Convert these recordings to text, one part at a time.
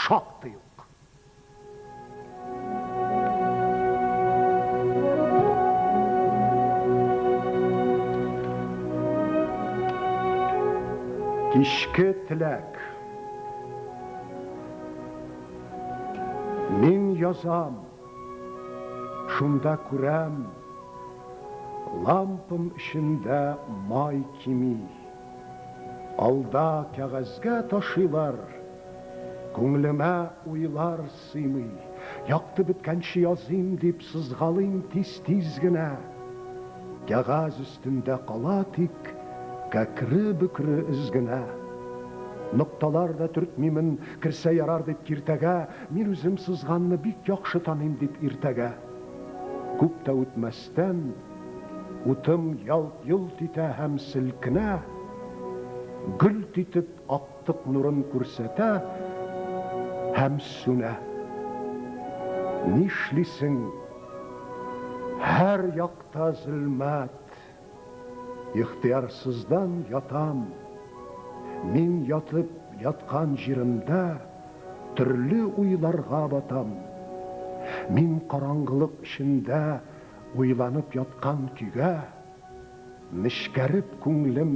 шақтыйық. Кешкі тілек. Мен язам, шунда көрәм, лампым ішінде май кеми. Алда кәғазға ташилар, көңіліме уйлар сыймый. Яқты біткәнші язым деп сызғалым тез-тез генә. Кәғаз үстінде қала тик, кәкірі-бүкірі ізгінә. Ноқталар да түртмеймін, кірсе ярар деп киртәгә, мен өзім сызғанны бик яқшы таным деп иртәгә. Күп тә үтмәстән, утым ялт-йылт итә һәм сілкінә, гүлт итеп ақтық нұрын күрсәтә һәм сүнә. Нишлисің, һәр яқта зілмәт, ихтиярсыздан ятам. Мен ятып ятқан жерімді түрлі уйларға батам. Мен қараңғылық ішінде ойланып ятқан күйге, нішкәріп көңілім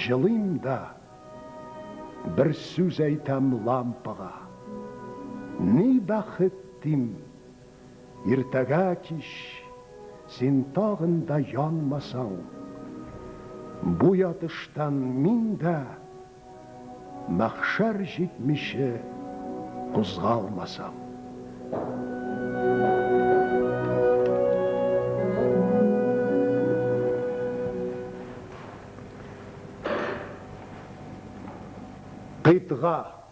жылым да, бір сөз айтам лампаға. Не бақыт дим, ертәгә кеш, сен тағында янмасаң, bu yatıştan min de mahşer jitmişi kuzgalmasam. Qıtğa